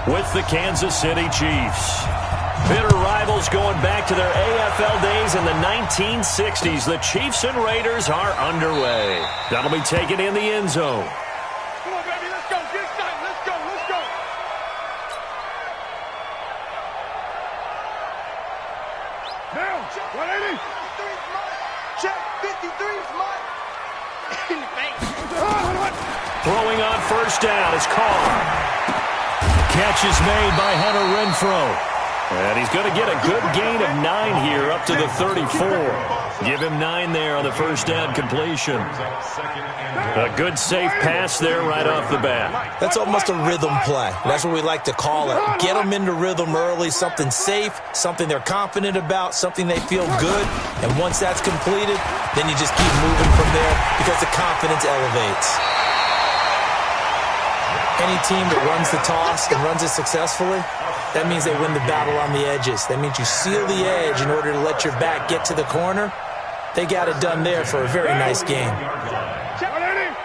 with the Kansas City Chiefs. Bitter rivals going back to their AFL days in the 1960s. The Chiefs and Raiders are underway. That'll be taken in the end zone. Come on, baby, let's go. Get excited. Let's go. Let's go. Now, 180. Check 53's Mike. In the face. Throwing on first down is Carr. Catch is made by Hunter Renfrow. And he's going to get a good gain of 9 here up to the 34. Give him 9 there on the first down completion. A good safe pass there right off the bat. That's almost a rhythm play. That's what we like to call it. Get them into rhythm early, something safe, something they're confident about, something they feel good. And once that's completed, then you just keep moving from there because the confidence elevates. Any team that runs the toss and runs it successfully, that means they win the battle on the edges. That means you seal the edge in order to let your back get to the corner. They got it done there for a very nice game. 180. 180.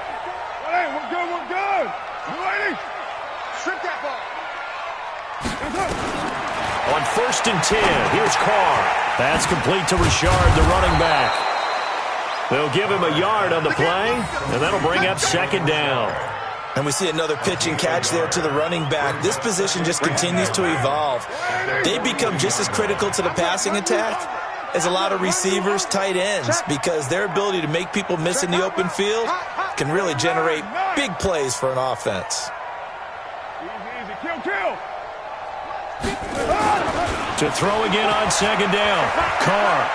We're good. We're good. 180. Strip that ball. On first and 10, here's Carr. Pass complete to Richard, the running back. They'll give him a yard on the play, and that'll bring up second down. And we see another pitch and catch there to the running back. This position just continues to evolve. They become just as critical to the passing attack as a lot of receivers, tight ends, because their ability to make people miss in the open field can really generate big plays for an offense. Easy. Kill. To throw again on second down. Carr.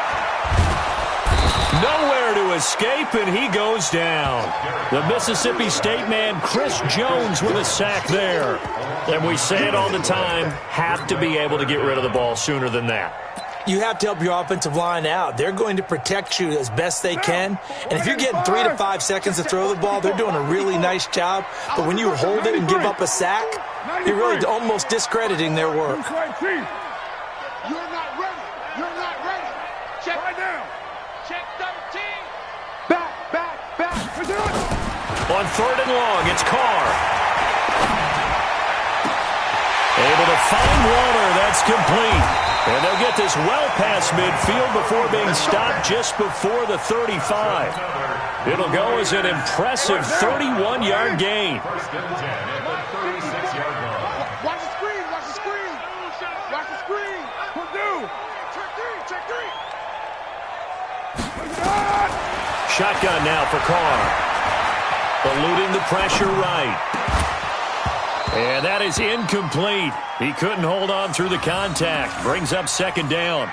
Nowhere to escape, and he goes down. The Mississippi State man, Chris Jones, with a sack there. And we say it all the time, have to be able to get rid of the ball sooner than that. You have to help your offensive line out. They're going to protect you as best they can. And if you're getting 3 to 5 seconds to throw the ball, they're doing a really nice job. But when you hold it and give up a sack, you're really almost discrediting their work. You're not ready. You're not ready. Check Right down. Check 13. Back. On third and long, it's Carr. Able to find Warner. That's complete. And they'll get this well past midfield before being stopped just before the 35. It'll go as an impressive 31-yard gain. Watch the screen. Watch the screen. Watch the screen. Purdue. Check 3. Shotgun now for Carr. Eluding the pressure right. And that is incomplete. He couldn't hold on through the contact. Brings up second down.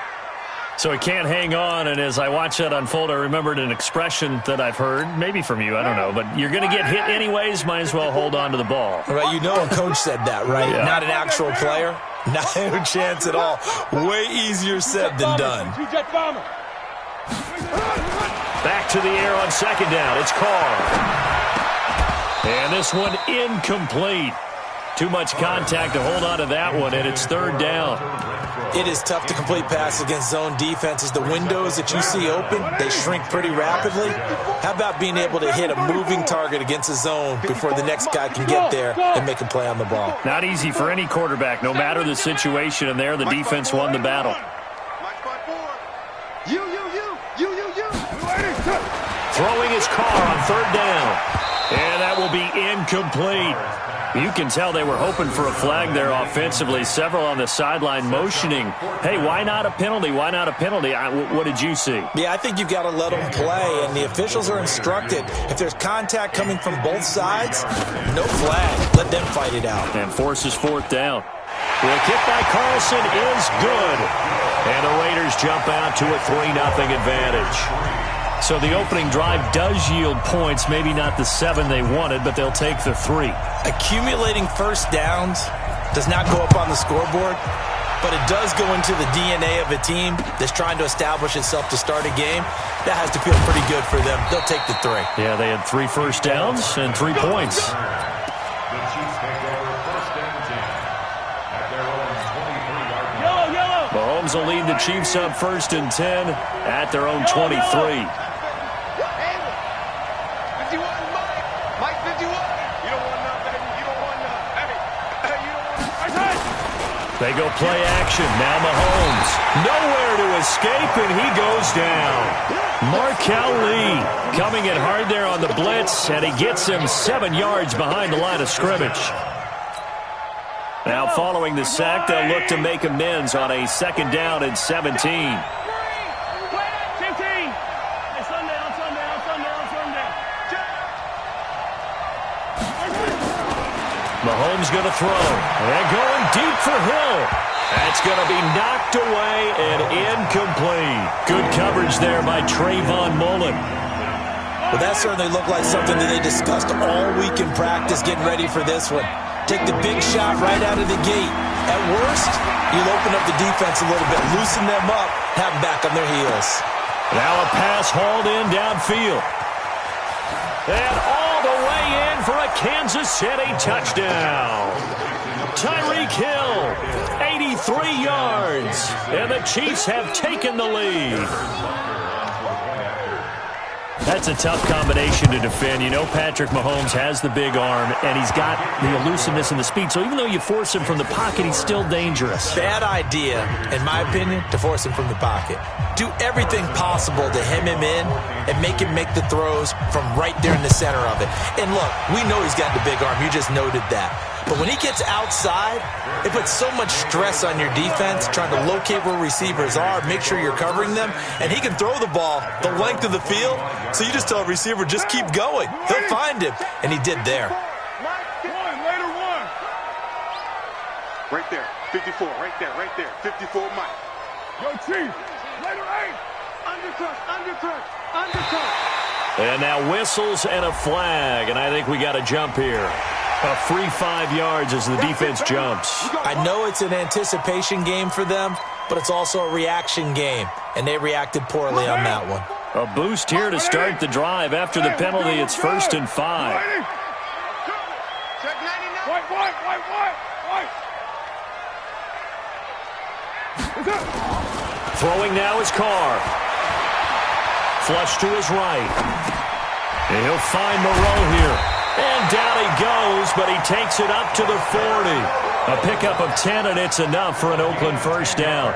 So he can't hang on, and as I watch that unfold, I remembered an expression that I've heard, maybe from you, I don't know, but you're going to get hit anyways, might as well hold on to the ball. Right, you know a coach said that, right? Yeah. Not an actual player. Not a chance at all. Way easier said than done. Back to the air on second down. It's Carr. And this one incomplete. Too much contact to hold on to that one, and it's third down. It is tough to complete passes against zone defenses. The windows that you see open, they shrink pretty rapidly. How about being able to hit a moving target against a zone before the next guy can get there and make a play on the ball? Not easy for any quarterback, no matter the situation, and there the defense won the battle. You. Throwing his Carr on third down. And that will be incomplete. You can tell they were hoping for a flag there offensively. Several on the sideline motioning, hey, why not a penalty? Why not a penalty? What did you see? Yeah, I think you've got to let them play, and the officials are instructed. If there's contact coming from both sides, no flag. Let them fight it out. And forces fourth down. The kick by Carlson is good. And the Raiders jump out to a 3-0 advantage. So the opening drive does yield points, maybe not the 7 they wanted, but they'll take the 3. Accumulating first downs does not go up on the scoreboard, but it does go into the DNA of a team that's trying to establish itself to start a game. That has to feel pretty good for them. They'll take the 3. Yeah, they had 3 first downs and 3 points. Mahomes will lead the Chiefs up first and 10 at their own 23. Mike 51. You don't want none, baby. You don't want none. Hey, you don't want none. They go play action. Now Mahomes. Nowhere to escape, and he goes down. Markel Lee coming in hard there on the blitz, and he gets him 7 yards behind the line of scrimmage. Now following the sack, they'll look to make amends on a 2nd down and 17. Mahomes going to throw. They're going deep for Hill. That's going to be knocked away and incomplete. Good coverage there by Trayvon Mullen. Well, that certainly looked like something that they discussed all week in practice, getting ready for this one. Take the big shot right out of the gate. At worst, you'll open up the defense a little bit, loosen them up, have them back on their heels. Now a pass hauled in downfield. And all the way in for a Kansas City touchdown. Tyreek Hill, 83 yards. And the Chiefs have taken the lead. That's a tough combination to defend. You know Patrick Mahomes has the big arm, and he's got the elusiveness and the speed. So even though you force him from the pocket, he's still dangerous. Bad idea, in my opinion, to force him from the pocket. Do everything possible to hem him in and make him make the throws from right there in the center of it. And look, we know he's got the big arm. You just noted that. But when he gets outside, it puts so much stress on your defense trying to locate where receivers are, make sure you're covering them, and he can throw the ball the length of the field, so you just tell a receiver, just keep going. He'll find him, and he did there. Later one. Right there, 54, right there, 54 Mike. Yo, Chief, later 8. Undercut. And now whistles and a flag, and I think we got a jump here. A free 5 yards as the defense jumps. I know it's an anticipation game for them, but it's also a reaction game, and they reacted poorly on that one. A boost here to start the drive. After the penalty, it's 1st and 5. Throwing now is Carr. Flush to his right. And he'll find Moreau here. And down he goes, but he takes it up to the 40. A pickup of 10, and it's enough for an Oakland 1st down.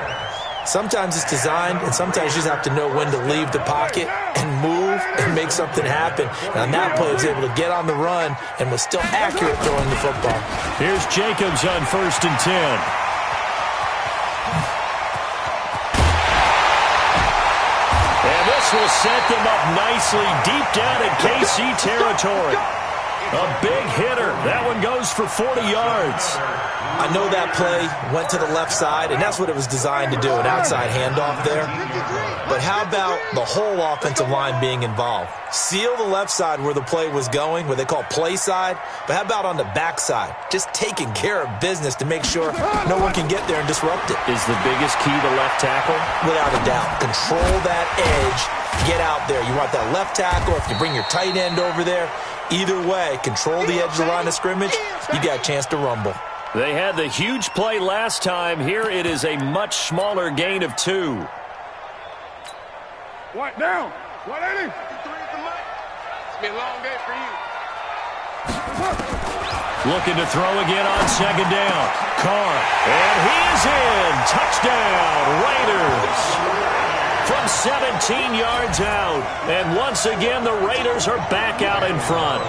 Sometimes it's designed, and sometimes you just have to know when to leave the pocket and move and make something happen. And on that play, he was able to get on the run and was still accurate throwing the football. Here's Jacobs on 1st and 10. And this will set them up nicely deep down in KC territory. A big hitter. That one goes for 40 yards. I know that play went to the left side, and that's what it was designed to do, an outside handoff there. But how about the whole offensive line being involved? Seal the left side where the play was going, what they call play side, but how about on the back side? Just taking care of business to make sure no one can get there and disrupt it. Is the biggest key the left tackle? Without a doubt. Control that edge. Get out there. You want that left tackle. If you bring your tight end over there, either way, control the edge of the line of scrimmage, you got a chance to rumble. They had the huge play last time. Here it is a much smaller gain of 2. What down? 180. It's been a long day for you. Looking to throw again on 2nd down. Carr. And he is in. Touchdown, Raiders. From 17 yards out. And once again, the Raiders are back out in front.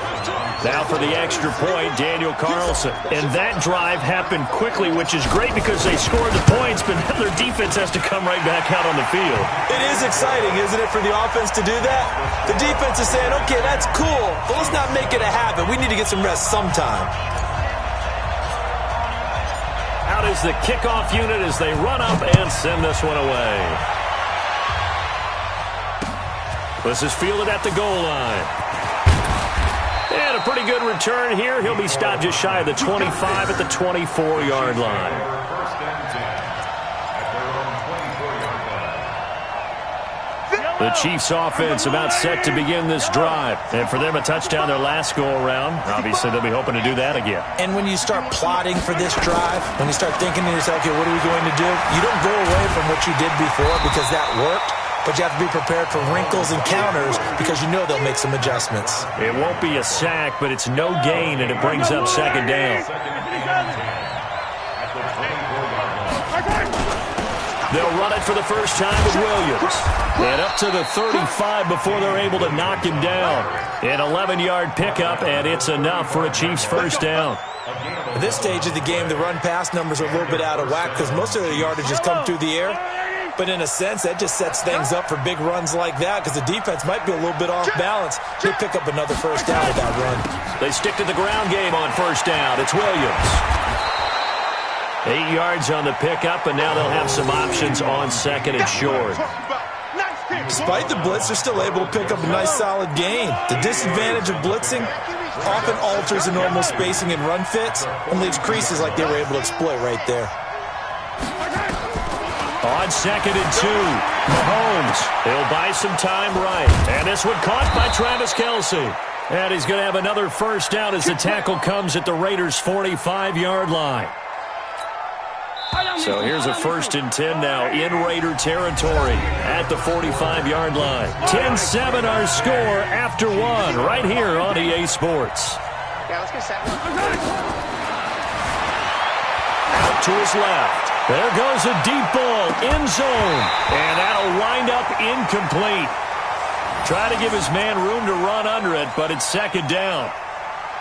Now for the extra point, Daniel Carlson. And that drive happened quickly, which is great because they scored the points, but now their defense has to come right back out on the field. It is exciting, isn't it, for the offense to do that? The defense is saying, okay, that's cool, but let's not make it a habit. We need to get some rest sometime. Out is the kickoff unit as they run up and send this one away. This is fielded at the goal line. And a pretty good return here. He'll be stopped just shy of the 25 at the 24-yard line. The Chiefs offense about set to begin this drive. And for them, a touchdown their last go-around. Obviously, they'll be hoping to do that again. And when you start plotting for this drive, when you start thinking to yourself, okay, what are we going to do? You don't go away from what you did before because that worked. But you have to be prepared for wrinkles and counters because you know they'll make some adjustments. It won't be a sack, but it's no gain, and it brings up 2nd down. They'll run it for the first time with Williams. And up to the 35 before they're able to knock him down. An 11-yard pickup, and it's enough for a Chiefs first down. At this stage of the game, the run-pass numbers are a little bit out of whack because most of their yardage has come through the air. But in a sense, that just sets things up for big runs like that because the defense might be a little bit off balance. They pick up another first down with that run. They stick to the ground game on first down. It's Williams. 8 yards on the pickup, and now they'll have some options on second and short. Despite the blitz, they're still able to pick up a nice solid gain. The disadvantage of blitzing often alters the normal spacing and run fits and leaves creases like they were able to exploit right there. On second and 2, Mahomes. He'll buy some time right. And this one caught by Travis Kelce. And he's going to have another first down as the tackle comes at the Raiders' 45-yard line. So here's a 1st and 10 now in Raider territory at the 45-yard line. 10-7 our score after one right here on EA Sports. Yeah, let's get set. Out to his left. There goes a deep ball, end zone. And that'll wind up incomplete. Try to give his man room to run under it, but it's second down.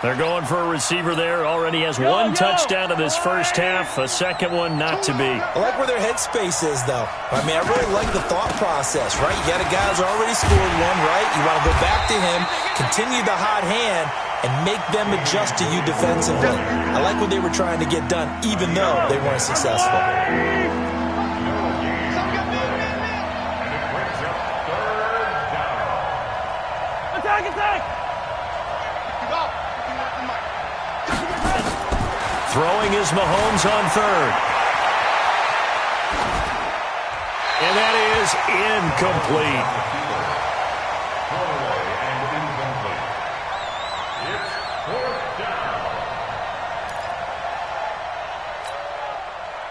They're going for a receiver there. Already has one touchdown in this first half. A second one not to be. I like where their headspace is, though. I mean, I really like the thought process, right? You got a guy who's already scored one, right? You want to go back to him, continue the hot hand, and make them adjust to you defensively. I like what they were trying to get done, even though they weren't successful. Throwing is Mahomes on third. And that is incomplete.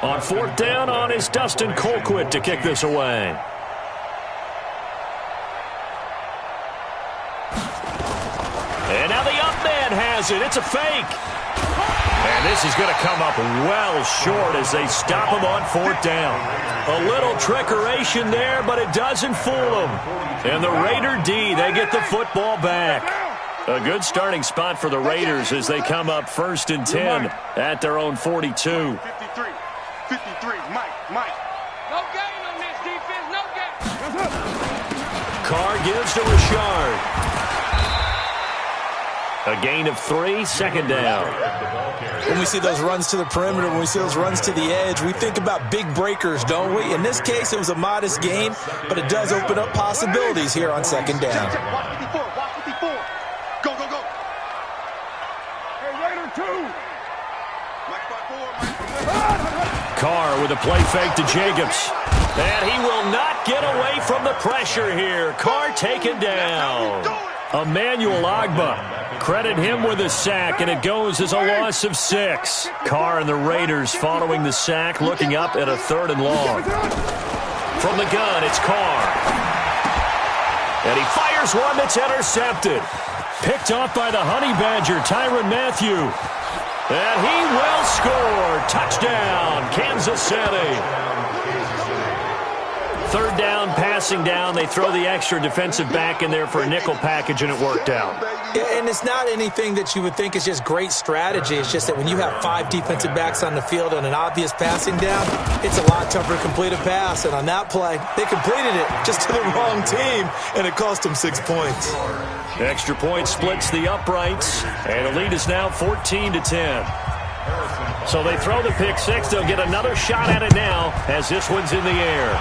On fourth down on is Dustin Colquitt to kick this away. And now the up man has it. It's a fake. And this is going to come up well short as they stop him on fourth down. A little trickeration there, but it doesn't fool them. And the Raider D, they get the football back. A good starting spot for the Raiders as they come up 1st and 10 at their own 42. 53, Mike. No gain on this defense, no gain. Carr gives to Rashard. A gain of 3, second down. When we see those runs to the perimeter, when we see those runs to the edge, we think about big breakers, don't we? In this case, it was a modest gain, but it does open up possibilities here on second down. Watch 54. Go. Hey, Raider 2. Carr with a play fake to Jacobs. And he will not get away from the pressure here. Carr taken down. Emmanuel Ogbah. Credit him with a sack, and it goes as a loss of 6. Carr and the Raiders following the sack, looking up at a 3rd and long. From the gun, it's Carr. And he fires one that's intercepted. Picked off by the Honey Badger, Tyrann Mathieu. And he will score. Touchdown, Kansas City. 3rd down, passing down. They throw the extra defensive back in there for a nickel package, and it worked out. Yeah, and it's not anything that you would think is just great strategy. It's just that when you have 5 defensive backs on the field on an obvious passing down, it's a lot tougher to complete a pass. And on that play, they completed it just to the wrong team, and it cost them 6 points. Extra point splits the uprights, and the lead is now 14-10. So they throw the pick 6. They'll get another shot at it now as this one's in the air.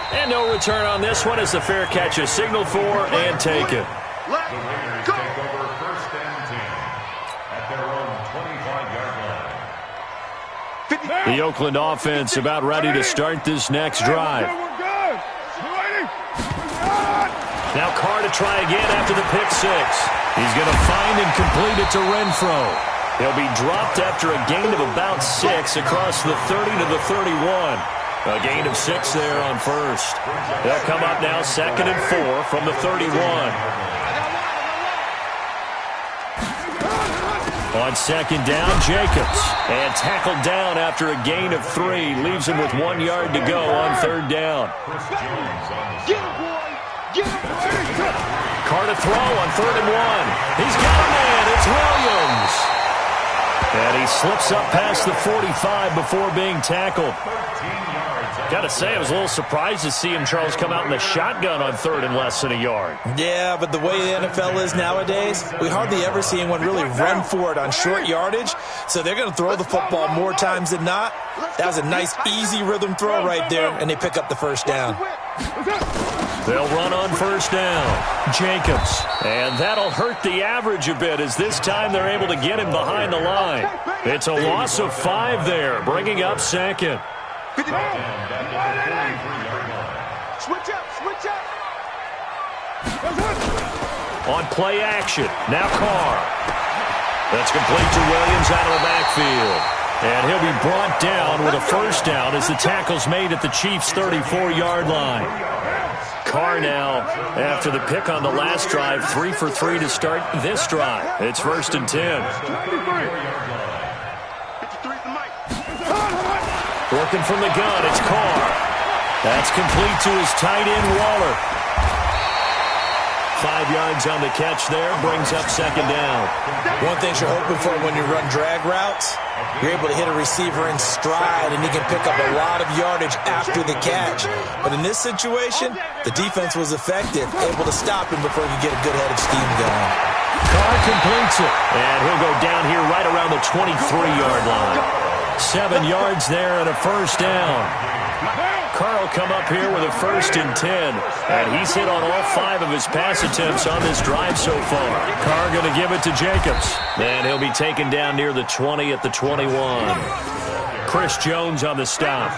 And no return on this one as the fair catch is signaled for and taken. Let's go. Take over 1st and 10 at their own 25-yard line. The Oakland offense about ready to start this next drive. We're good. Now Carr to try again after the pick 6. He's going to find and complete it to Renfro. He'll be dropped after a gain of about 6 across the 30 to the 31. A gain of 6 there on first. They'll come up now 2nd and 4 from the 31. On second down, Jacobs. And tackled down after a gain of 3. Leaves him with 1 yard to go on third down. Get him, boy. Get him. Carr to throw on 3rd and 1. He's got a man. It's Williams. And he slips up past the 45 before being tackled. Got to say, I was a little surprised to see him, Charles, come out in the shotgun on 3rd and less than a yard. Yeah, but the way the NFL is nowadays, we hardly ever see anyone really run for it on short yardage. So they're going to throw the football more times than not. That was a nice, easy rhythm throw right there, and they pick up the first down. They'll run on first down. Jacobs. And that'll hurt the average a bit as this time they're able to get him behind the line. It's a loss of 5 there, bringing up second. Switch up, switch up. On play action, now Carr. That's complete to Williams out of the backfield. And he'll be brought down with a first down as the tackle's made at the Chiefs' 34-yard line. Carr now, after the pick on the last drive, 3 for 3 to start this drive. It's 1st and 10. Working from the gun, it's Carr. That's complete to his tight end, Waller. 5 yards on the catch there, brings up second down. One thing you're hoping for when you run drag routes, you're able to hit a receiver in stride, and he can pick up a lot of yardage after the catch. But in this situation, the defense was effective, able to stop him before he could get a good head of steam going. Carr completes it, and he'll go down here right around the 23-yard line. 7 yards there and a first down. Carr will come up here with a 1st and 10, and he's hit on all 5 of his pass attempts on this drive so far. Carr going to give it to Jacobs, and he'll be taken down near the 20 at the 21. Chris Jones on the stop.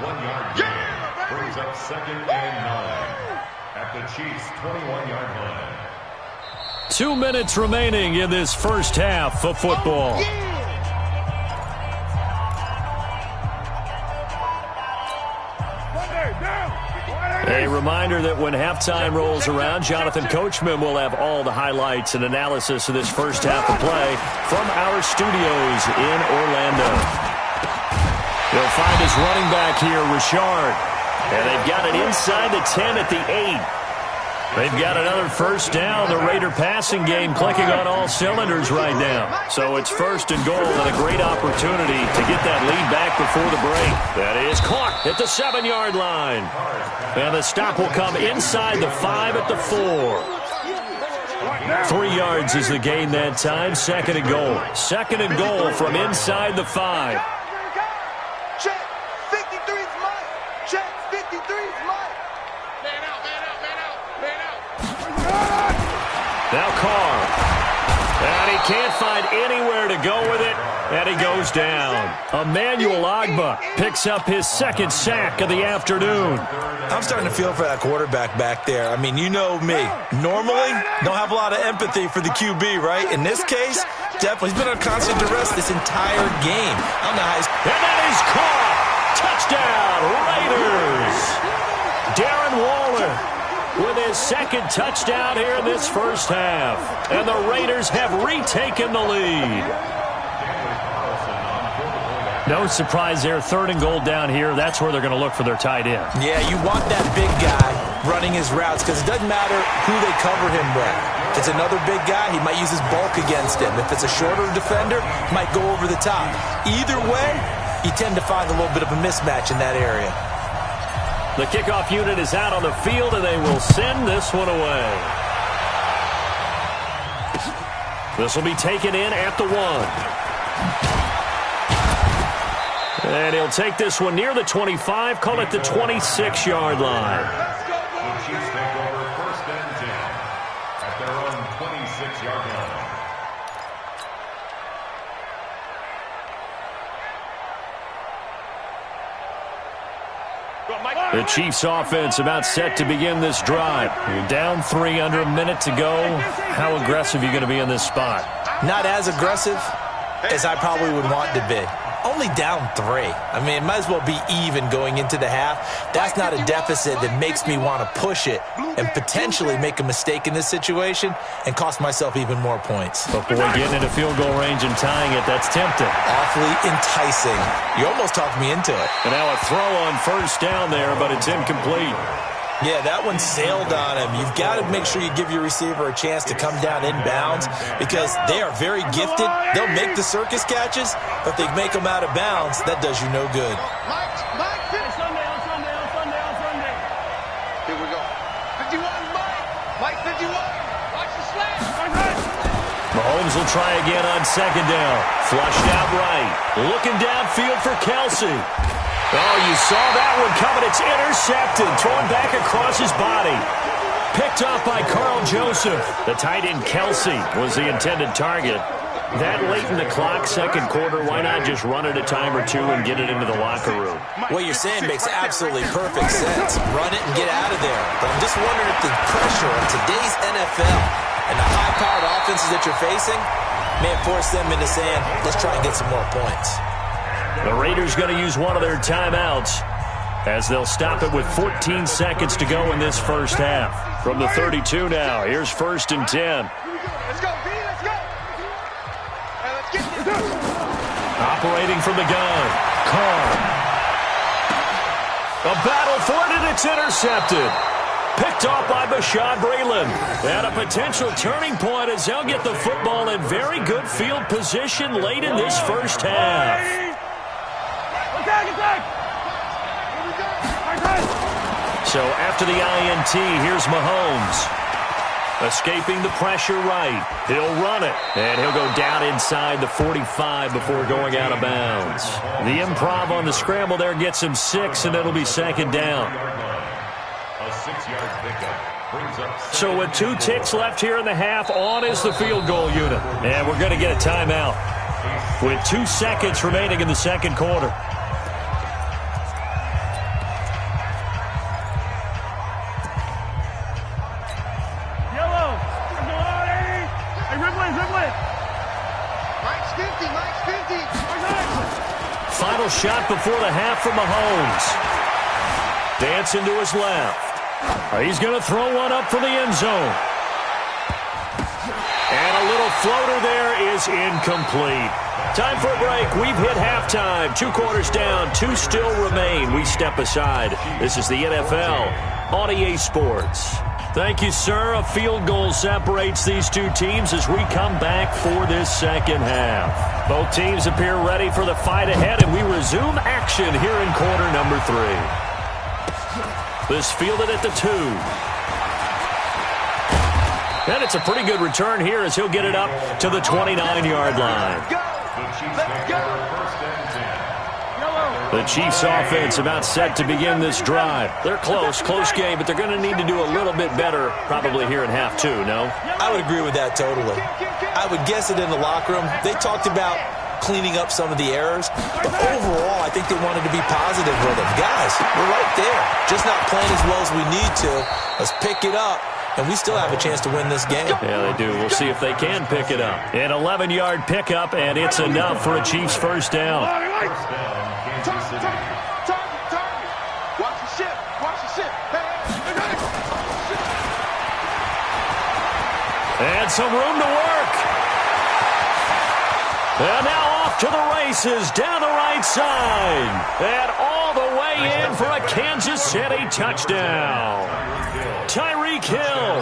1 yard gain brings up 2nd and 9 at the Chiefs' 21-yard line. 2 minutes remaining in this first half of football. A reminder that when halftime rolls around, Jonathan Coachman will have all the highlights and analysis of this first half of play from our studios in Orlando. He'll find his running back here, Richard. And they've got it inside the 10 at the 8. They've got another first down. The Raider passing game clicking on all cylinders right now. So it's 1st and goal and a great opportunity to get that lead back before the break. That is caught at the 7-yard line. And the stop will come inside the 5 at the 4. 3 yards is the gain that time. 2nd and goal. 2nd and goal from inside the 5. Check. 53's mine. Check. 53's mine. Man out, man out, man out, man out. Now Carr. And he can't find anywhere to go with it. And he goes down. Emmanuel Ogbah picks up his 2nd sack of the afternoon. I'm starting to feel for that quarterback back there. I mean, you know me. Normally, don't have a lot of empathy for the QB, right? In this case, definitely. He's been on constant duress this entire game. I don't know how he's... And that is caught. Touchdown, Raiders. Darren Waller with his 2nd touchdown here in this first half. And the Raiders have retaken the lead. No surprise there. 3rd and goal down here. That's where they're going to look for their tight end. Yeah, you want that big guy running his routes because it doesn't matter who they cover him with. If it's another big guy, he might use his bulk against him. If it's a shorter defender, he might go over the top. Either way, you tend to find a little bit of a mismatch in that area. The kickoff unit is out on the field, and they will send this one away. This will be taken in at the 1. And he'll take this one near the 25, call it the 26-yard line. The Chiefs take over 1st and 10 at their own 26-yard line. The Chiefs offense about set to begin this drive. You're down 3 under a minute to go. How aggressive are you going to be in this spot? Not as aggressive as I probably would want to be. Only down 3. I mean, it might as well be even going into the half. That's not a deficit that makes me want to push it and potentially make a mistake in this situation and cost myself even more points. But boy, getting into field goal range and tying it, that's tempting. Awfully enticing. You almost talked me into it. And now a throw on first down there, but it's incomplete. Yeah, that one sailed on him. You've got to make sure you give your receiver a chance to come down inbounds because they are very gifted. They'll make the circus catches, but if they make them out of bounds, that does you no good. Mike, Sunday. Here we go. 51, Mike 51. Watch the slash. Mahomes will try again on second down. Flushed out right. Looking downfield for Kelsey. Oh, you saw that one coming. It's intercepted. Thrown back across his body. Picked off by Carl Joseph. The tight end Kelsey was the intended target. That late in the clock, second quarter, why not just run it a time or two and get it into the locker room? What you're saying makes absolutely perfect sense. Run it and get out of there. But I'm just wondering if the pressure of today's NFL and the high-powered offenses that you're facing may have forced them into saying, let's try and get some more points. The Raiders going to use one of their timeouts as they'll stop it with 14 seconds to go in this first half. From the 32 now, here's 1st and 10. Let's go, B, let's go. Hey, let's get this. Operating from the gun, Carr. A battle for it, and it's intercepted. Picked off by Bashaud Breeland. And a potential turning point as they'll get the football in very good field position late in this first half. So after the INT, here's Mahomes. Escaping the pressure right. He'll run it. And he'll go down inside the 45 before going out of bounds. The improv on the scramble there gets him 6, and it'll be second down. A 6-yard pickup brings up. So with 2 ticks left here in the half, on is the field goal unit. And we're going to get a timeout with 2 seconds remaining in the second quarter. Final shot before the half from Mahomes. Dancing to his left. He's going to throw one up for the end zone. And a little floater there is incomplete. Time for a break. We've hit halftime. 2 quarters down. 2 still remain. We step aside. This is the NFL on EA Sports. Thank you, sir. A field goal separates these 2 teams as we come back for this second half. Both teams appear ready for the fight ahead, and we resume action here in quarter number 3. This fielded at the 2. And it's a pretty good return here as he'll get it up to the 29-yard line. The Chiefs offense about set to begin this drive. They're close game, but they're going to need to do a little bit better probably here in half 2, no? I would agree with that totally. I would guess it in the locker room. They talked about cleaning up some of the errors, but overall I think they wanted to be positive with them. Guys, we're right there. Just not playing as well as we need to. Let's pick it up, and we still have a chance to win this game. Yeah, they do. We'll see if they can pick it up. An 11-yard pickup, and it's enough for a Chiefs first down. And some room to work. And now off to the races down the right side. And all the way in for a Kansas City touchdown. Tyreek Hill,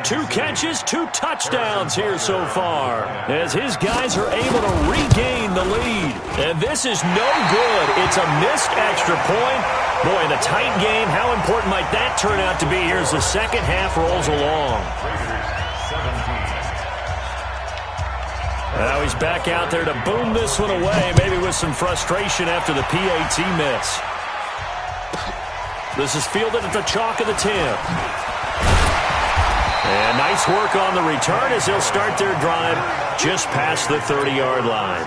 2 catches, 2 touchdowns here so far as his guys are able to regain the lead. And this is no good. It's a missed extra point. Boy, in a tight game, how important might that turn out to be here as the second half rolls along. Now he's back out there to boom this one away, maybe with some frustration after the PAT miss. This is fielded at the chalk of the 10. And nice work on the return as they'll start their drive just past the 30-yard line.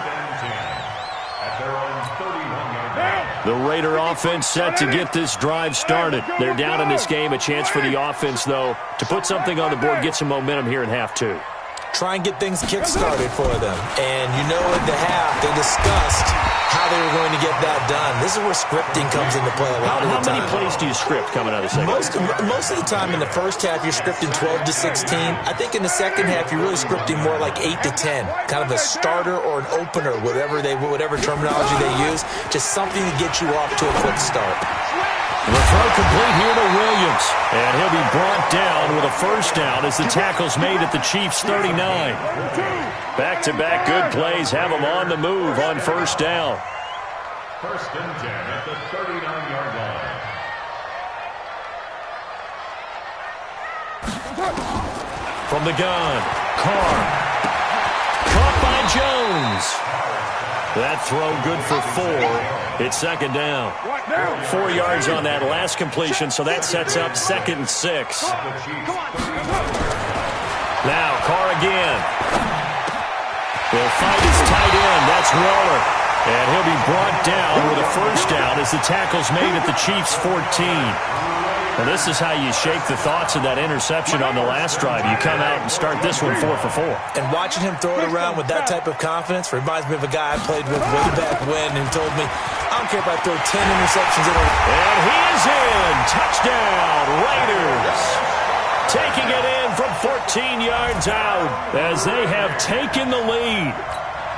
The Raider offense set to get this drive started. They're down in this game. A chance for the offense, though, to put something on the board, get some momentum here in half 2. Try and get things kick-started for them. And you know in the half they discussed how they were going to get that done. This is where scripting comes into play a lot of the time. How many plays do you script coming out of the second? Most of the time in the first half, you're scripting 12 to 16. I think in the second half, you're really scripting more like 8 to 10, kind of a starter or an opener, whatever terminology they use, just something to get you off to a quick start. The throw complete here to Williams, and he'll be brought down with a first down as the tackle's made at the Chiefs' 39. Back-to-back good plays have them on the move on first down. First and 10 at the 39-yard line. From the gun, Carr. Caught by Jones. That throw good for 4. It's second down. 4 yards on that last completion, so that sets up 2nd and 6. Now Carr again. He'll fight his tight end. That's Waller. And he'll be brought down with a first down as the tackle's made at the Chiefs' 14. Well, this is how you shake the thoughts of that interception on the last drive. You come out and start this one 4 for 4. And watching him throw it around with that type of confidence reminds me of a guy I played with way back when who told me, I don't care if I throw 10 interceptions in a row. And he is in. Touchdown, Raiders. Taking it in from 14 yards out as they have taken the lead.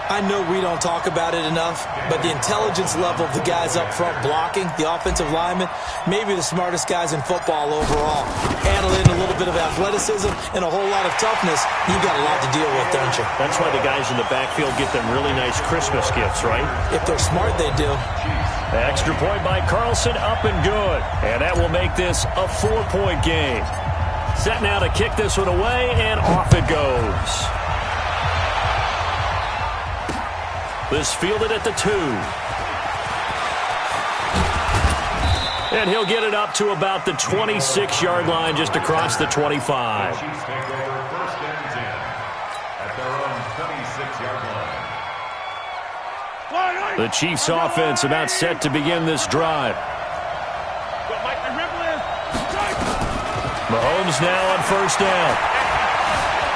I know we don't talk about it enough, but the intelligence level of the guys up front blocking, the offensive linemen, maybe the smartest guys in football overall. Handling a little bit of athleticism and a whole lot of toughness, you've got a lot to deal with, don't you? That's why the guys in the backfield get them really nice Christmas gifts, right? If they're smart, they do. Extra point by Carlson, up and good. And that will make this a 4-point game. Set now to kick this one away, and off it goes. This fielded at the 2. And he'll get it up to about the 26-yard line, just across the 25. The Chiefs take over first and 10 at their own 26-yard line. The Chiefs offense about set to begin this drive. Mahomes now on first down.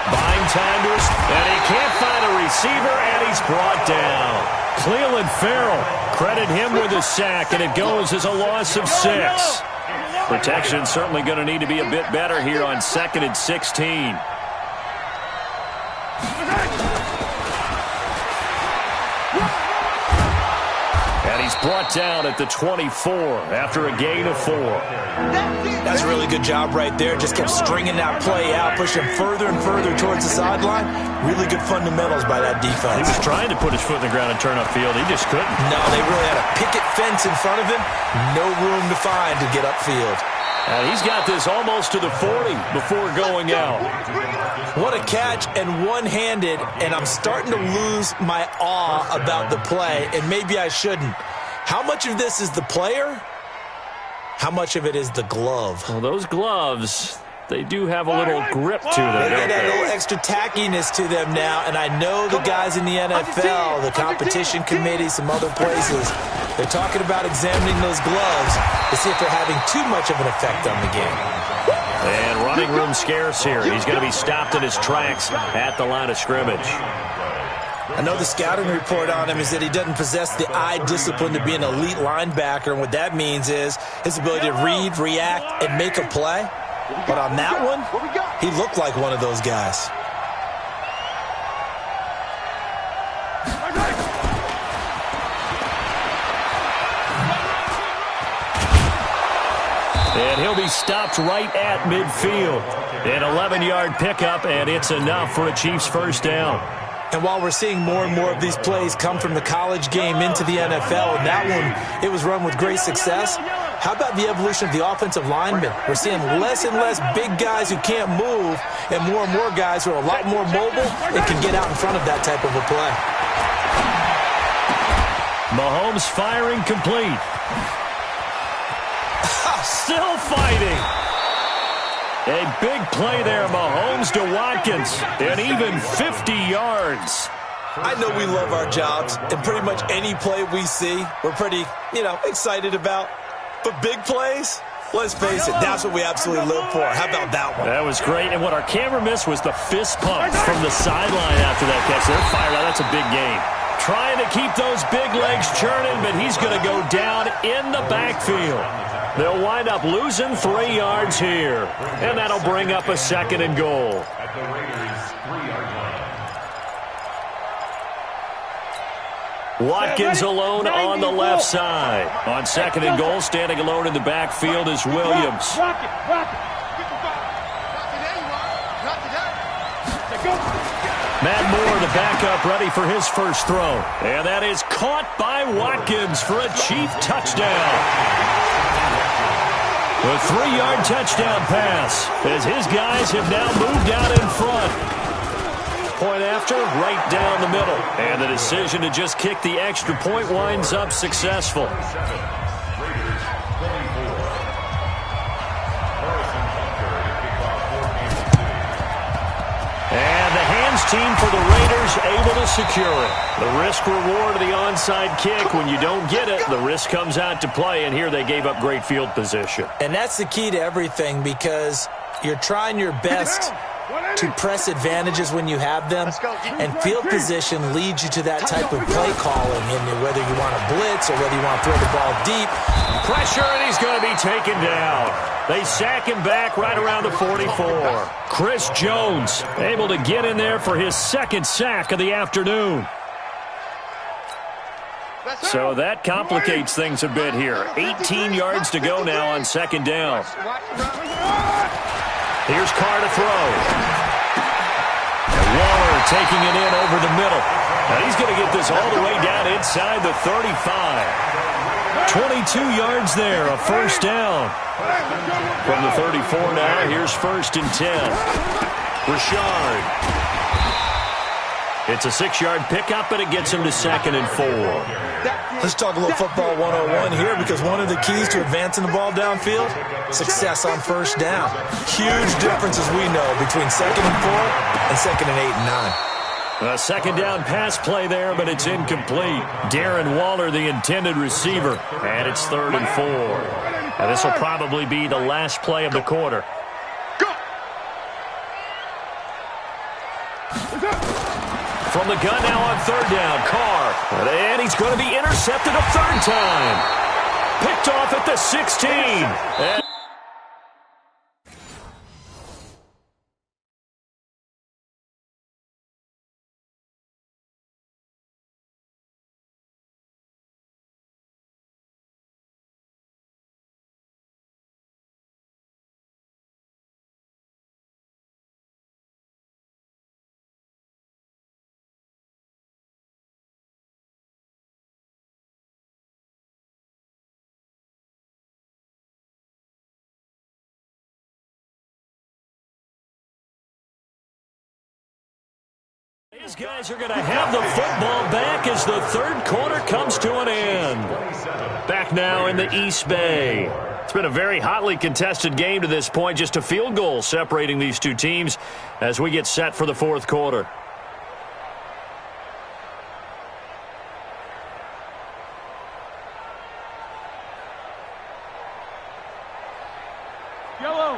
Buying time to us, and he can't find a receiver, and he's brought down. Cleveland Farrell, credit him with a sack, and it goes as a loss of 6. Protection certainly going to need to be a bit better here on 2nd and 16. And he's brought down at the 24 after a gain of 4. That's a really good job right there. Just kept stringing that play out, pushing further and further towards the sideline. Really good fundamentals by that defense. He was trying to put his foot in the ground and turn upfield. He just couldn't. No, they really had a picket fence in front of him. No room to find to get upfield. And he's got this almost to the 40 before going out. What a catch, and one-handed, and I'm starting to lose my awe about the play, and maybe I shouldn't. How much of this is the player? How much of it is the glove? Well, those gloves, they do have a little grip to them, They don't got a they? little extra tackiness to them now, and I know the guys in the NFL, the competition committee, some other places, they're talking about examining those gloves to see if they're having too much of an effect on the game. And running room scarce here. He's going to be stopped in his tracks at the line of scrimmage. I know the scouting report on him is that he doesn't possess the eye discipline to be an elite linebacker, and what that means is his ability to read, react, and make a play. But on that one, he looked like one of those guys. And he'll be stopped right at midfield. An 11-yard pickup, and it's enough for a Chiefs first down. And while we're seeing more and more of these plays come from the college game into the NFL, and that one, it was run with great success, how about the evolution of the offensive linemen? We're seeing less and less big guys who can't move and more guys who are a lot more mobile and can get out in front of that type of a play. Mahomes firing complete. Still fighting. A big play there, Mahomes to Watkins, and even 50 yards. I know we love our jobs, and pretty much any play we see, we're pretty, excited about. But big plays, let's face it, that's what we absolutely live for. How about that one? That was great, and what our camera missed was the fist pump from the sideline after that catch. They're fired out. That's a big game. Trying to keep those big legs churning, but he's going to go down in the backfield. They'll wind up losing 3 yards here, and that'll bring up a 2nd and goal. At the Raiders' 3-yard line. Watkins alone on the left side. On 2nd and goal, standing alone in the backfield is Williams. Matt Moore, the backup, ready for his first throw. And that is caught by Watkins for a Chief touchdown. A 3-yard touchdown pass as his guys have now moved out in front. Point after, right down the middle. And the decision to just kick the extra point winds up successful. And the hands team for the Raiders able to secure it. The risk-reward of the onside kick. When you don't get it, the risk comes out to play, and here they gave up great field position. And that's the key to everything, because you're trying your best to press advantages when you have them, and field position leads you to that type of play calling, and whether you want to blitz or whether you want to throw the ball deep. Pressure, and he's going to be taken down. They sack him back right around the 44. Chris Jones able to get in there for his 2nd sack of the afternoon. So that complicates things a bit here. 18 yards to go now on 2nd down. Here's Carr to throw. And Waller taking it in over the middle. Now he's going to get this all the way down inside the 35. 22 yards there, a 1st down. From the 34 now, here's 1st and 10. Richard. It's a 6-yard pickup, and it gets him to 2nd and 4. Let's talk a little football 101 here, because one of the keys to advancing the ball downfield, success on 1st down. Huge difference, as we know, between 2nd and 4 and 2nd and 8 and 9. A 2nd down pass play there, but it's incomplete. Darren Waller, the intended receiver, and it's 3rd and 4. Now this will probably be the last play of the quarter. From the gun now on 3rd down, Carr. And he's going to be intercepted a 3rd time. Picked off at the 16. And these guys are going to have the football back as the 3rd quarter comes to an end. Back now in the East Bay. It's been a very hotly contested game to this point. Just a field goal separating these two teams as we get set for the 4th quarter.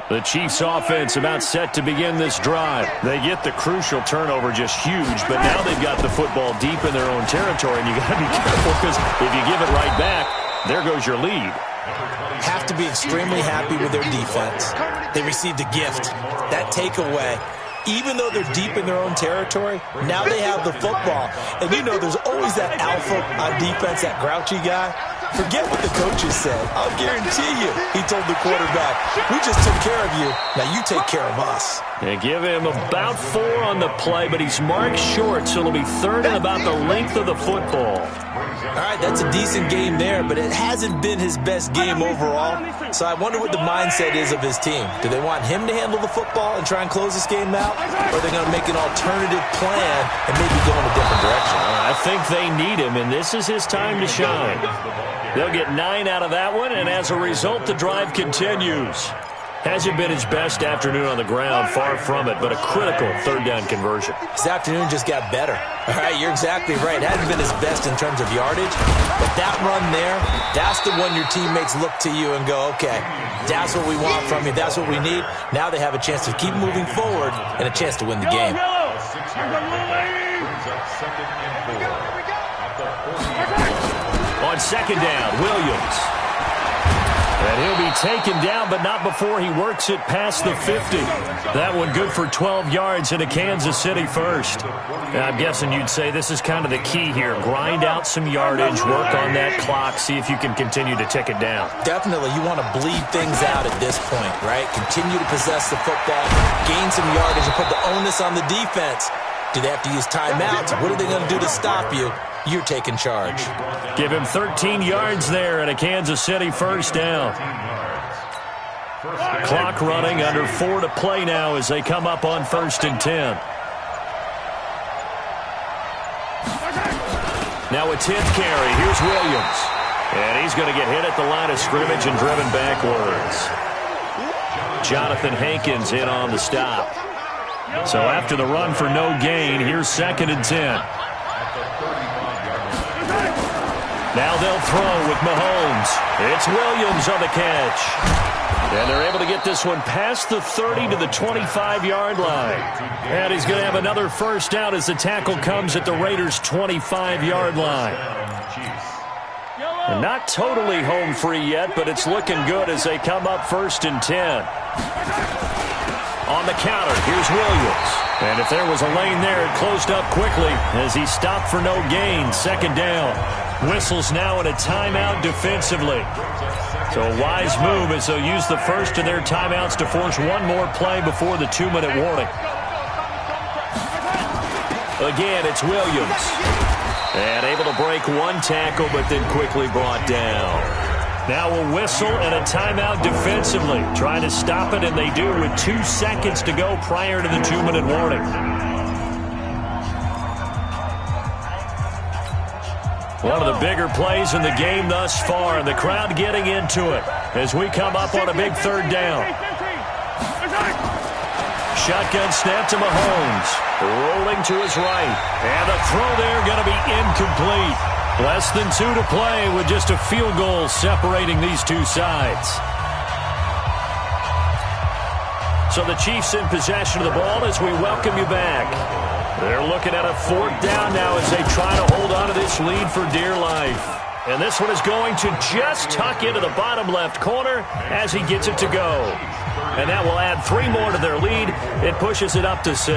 The Chiefs offense about set to begin this drive. They get the crucial turnover, just huge, but now they've got the football deep in their own territory, and you got to be careful, because if you give it right back, there goes your lead. Have to be extremely happy with their defense. They received a gift. That takeaway, even though they're deep in their own territory, now they have the football. And you know there's always that alpha on defense, that grouchy guy. Forget what the coaches said. I'll guarantee you, he told the quarterback, we just took care of you. Now you take care of us. They give him about 4 on the play, but he's marked short, so it'll be 3rd and about the length of the football. All right, that's a decent game there, but it hasn't been his best game overall. So I wonder what the mindset is of his team. Do they want him to handle the football and try and close this game out? Or are they going to make an alternative plan and maybe go in a different direction? I think they need him, and this is his time to shine. They'll get 9 out of that one, and as a result, the drive continues. Hasn't been his best afternoon on the ground, far from it, but a critical 3rd down conversion. His afternoon just got better. All right, you're exactly right. Hasn't been his best in terms of yardage, but that run there, that's the one your teammates look to you and go, okay, that's what we want from you, that's what we need. Now they have a chance to keep moving forward and a chance to win the game. On second down, Williams. And he'll be taken down, but not before he works it past the 50. That one good for 12 yards into Kansas City first. I'm guessing you'd say this is kind of the key here. Grind out some yardage, work on that clock, see if you can continue to tick it down. Definitely, you want to bleed things out at this point, right? Continue to possess the football, gain some yardage, and put the onus on the defense. Do they have to use timeouts? What are they going to do to stop you? You're taking charge. Give him 13 yards there and a Kansas City first down. Clock running, under 4 to play now as they come up on 1st and 10. Now a 10th carry. Here's Williams. And he's going to get hit at the line of scrimmage and driven backwards. Jonathan Hankins in on the stop. So after the run for no gain, here's 2nd and 10. Now they'll throw with Mahomes. It's Williams on the catch. And they're able to get this one past the 30 to the 25-yard line. And he's going to have another first down as the tackle comes at the Raiders' 25-yard line. And not totally home free yet, but it's looking good as they come up 1st and 10. On the counter, here's Williams. And if there was a lane there, it closed up quickly as he stopped for no gain. 2nd down. Whistles now in a timeout defensively. So a wise move as they'll use the first of their timeouts to force one more play before the 2-minute warning. Again, it's Williams. And able to break one tackle, but then quickly brought down. Now a whistle and a timeout defensively. Trying to stop it, and they do with 2 seconds to go prior to the 2-minute warning. One of the bigger plays in the game thus far, and the crowd getting into it as we come up on a big 3rd down. Shotgun snap to Mahomes. Rolling to his right. And the throw there going to be incomplete. Less than 2 to play with just a field goal separating these two sides. So the Chiefs in possession of the ball as we welcome you back. They're looking at a 4th down now as they try to hold on to this lead for dear life. And this one is going to just tuck into the bottom left corner as he gets it to go. And that will add 3 more to their lead. It pushes it up to 6.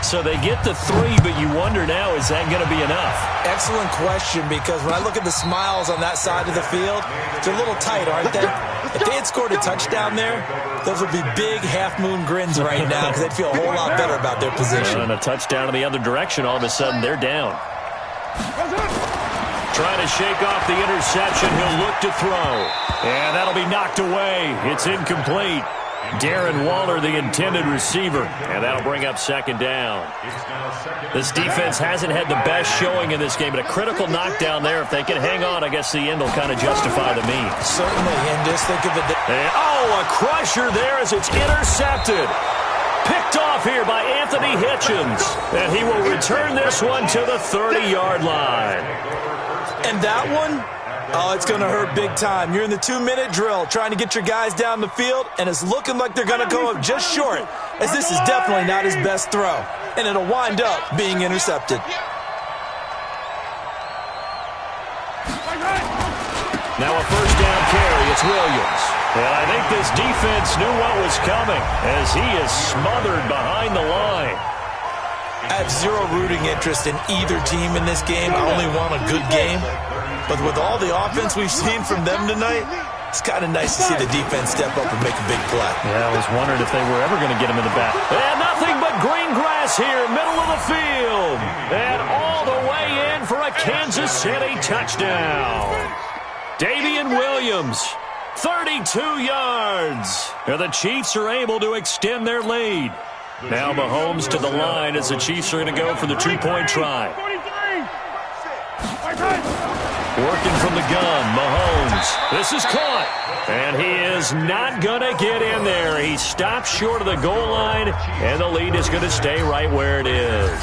So they get the 3, but you wonder now, is that going to be enough? Excellent question, because when I look at the smiles on that side of the field, they're a little tight, aren't they? If they had scored a touchdown there, those would be big half-moon grins right now because they'd feel a whole lot better about their position. And a touchdown in the other direction, all of a sudden they're down. Trying to shake off the interception, he'll look to throw. And that'll be knocked away. It's incomplete. Darren Waller, the intended receiver, and that'll bring up 2nd down. This defense hasn't had the best showing in this game, but a critical knockdown there. If they can hang on, I guess the end will kind of justify the means. Certainly, and just think of it. And, a crusher there as it's intercepted. Picked off here by Anthony Hitchens, and he will return this one to the 30-yard line. And that one? Oh, it's going to hurt big time. You're in the 2-minute drill trying to get your guys down the field, and it's looking like they're going to go up just short, as this is definitely not his best throw, and it'll wind up being intercepted. Now a 1st down carry. It's Williams. And I think this defense knew what was coming as he is smothered behind the line. I have zero rooting interest in either team in this game. I only want a good game. But with all the offense we've seen from them tonight, it's kind of nice to see the defense step up and make a big play. Yeah, I was wondering if they were ever going to get him in the back. And nothing but green grass here, middle of the field. And all the way in for a Kansas City touchdown. Davian Williams, 32 yards. And the Chiefs are able to extend their lead. Now Mahomes to the line as the Chiefs are going to go for the 2-point try. Working from the gun, Mahomes. This is caught. And he is not going to get in there. He stops short of the goal line, and the lead is going to stay right where it is.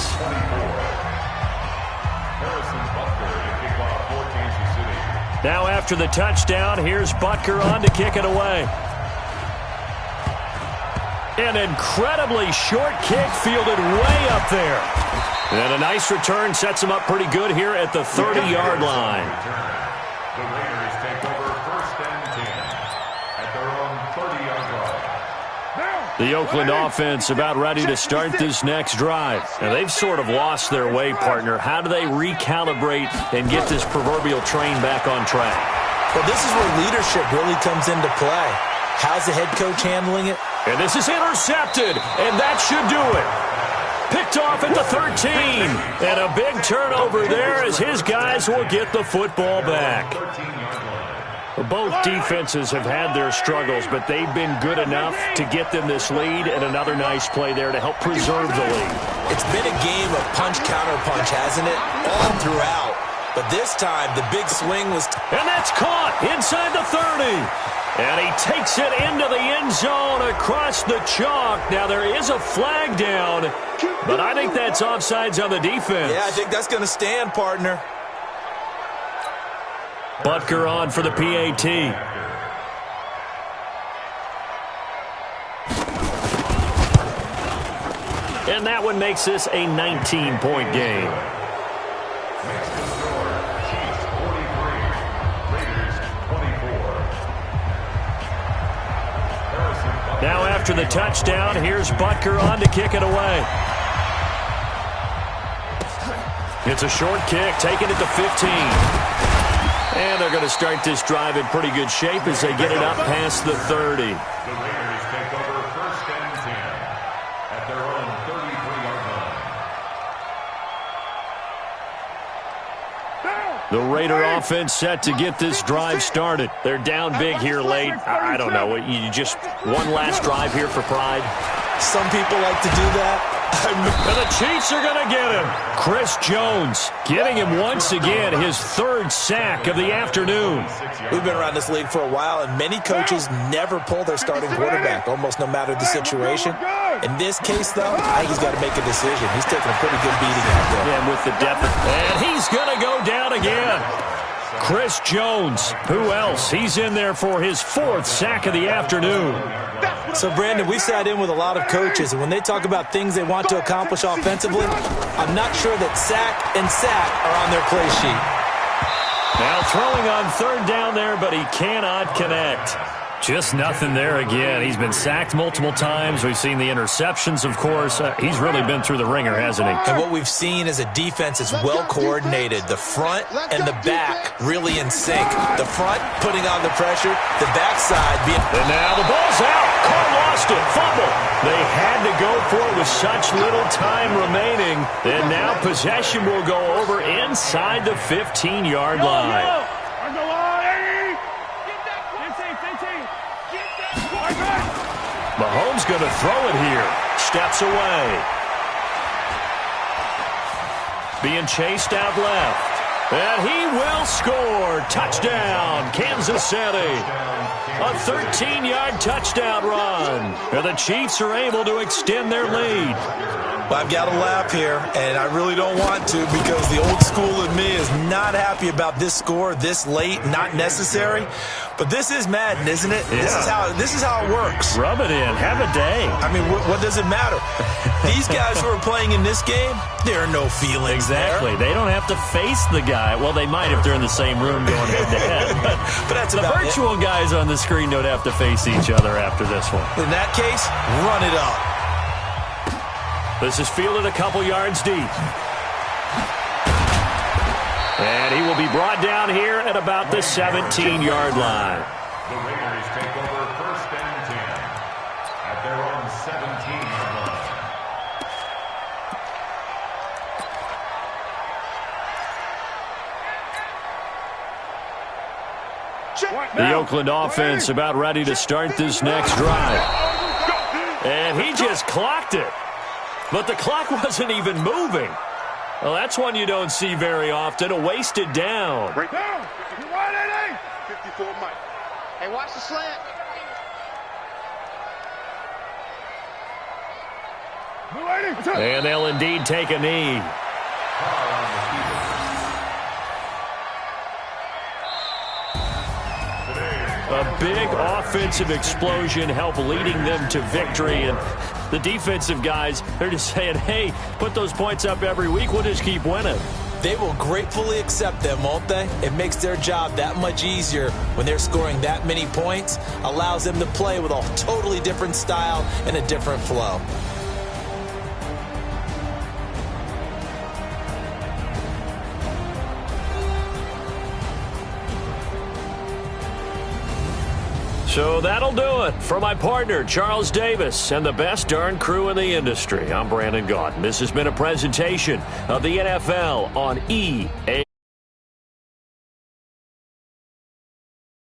Now after the touchdown, here's Butker on to kick it away. An incredibly short kick fielded way up there. And a nice return sets them up pretty good here at the 30-yard line. The Raiders take over 1st and 10 at their own 30-yard line. The Oakland offense about ready to start this next drive. Now, they've sort of lost their way, partner. How do they recalibrate and get this proverbial train back on track? Well, this is where leadership really comes into play. How's the head coach handling it? And this is intercepted, and that should do it. Picked off at the 13, and a big turnover there as his guys will get the football back. Both defenses have had their struggles, but they've been good enough to get them this lead, and another nice play there to help preserve the lead. It's been a game of punch-counter-punch, hasn't it? All throughout. But this time, the big swing was... And that's caught inside the 30. And he takes it into the end zone across the chalk. Now, there is a flag down, but I think that's offsides on the defense. Yeah, I think that's going to stand, partner. Butker on for the PAT. And that one makes this a 19-point game. Now after the touchdown, here's Butker on to kick it away. It's a short kick, taken at the 15. And they're going to start this drive in pretty good shape as they get it up past the 30. The Raiders take over 1st and 10 at their own 33-yard line. The Raider offense set to get this drive started. They're down big here late. I don't know. You just one last drive here for pride? Some people like to do that. And the Chiefs are going to get him. Chris Jones getting him once again, his 3rd sack of the afternoon. We've been around this league for a while, and many coaches never pull their starting quarterback, almost no matter the situation. In this case, though, I think he's got to make a decision. He's taking a pretty good beating out there. And with the depth. And he's going to go down again. Chris Jones. Who else? He's in there for his 4th sack of the afternoon. So, Brandon, we sat in with a lot of coaches, and when they talk about things they want to accomplish offensively, I'm not sure that sack and sack are on their play sheet. Now throwing on 3rd down there, but he cannot connect. Just nothing there again. He's been sacked multiple times. We've seen the interceptions, of course. He's really been through the ringer, hasn't he? And what we've seen is a defense is well coordinated. The front and the back really in sync. The front putting on the pressure, the backside being... And now the ball's out. Carr lost it. Fumble. They had to go for it with such little time remaining. And now possession will go over inside the 15-yard line. Mahomes going to throw it here. Steps away. Being chased out left. And he will score. Touchdown, Kansas City. A 13-yard touchdown run. And the Chiefs are able to extend their lead. Well, I've got to laugh here, and I really don't want to because the old school in me is not happy about this score this late, not necessary. But this is Madden, isn't it? Yeah. This is how it works. Rub it in. Have a day. I mean, what does it matter? These guys who are playing in this game, there are no feelings Exactly. there. They don't have to face the guy. Well, they might if they're in the same room going head-to-head. But that's the about virtual guys on the screen don't have to face each other after this one. In that case, run it up. This is fielded a couple yards deep. And he will be brought down here at about the 17-yard line. The Raiders take over 1st and 10 at their own 17-yard line. The Oakland offense about ready to start this next drive. And he just clocked it. But the clock wasn't even moving. Well, that's one you don't see very often, a wasted down. Break down. 54 Mike. Hey, watch the slant. And they'll indeed take a knee. A big offensive explosion helped leading them to victory. And The defensive guys, they're just saying, hey, put those points up every week. We'll just keep winning. They will gratefully accept them, won't they? It makes their job that much easier when they're scoring that many points. Allows them to play with a totally different style and a different flow. So that'll do it. For my partner, Charles Davis, and the best darn crew in the industry, I'm Brandon Gaudin. This has been a presentation of the NFL on EA.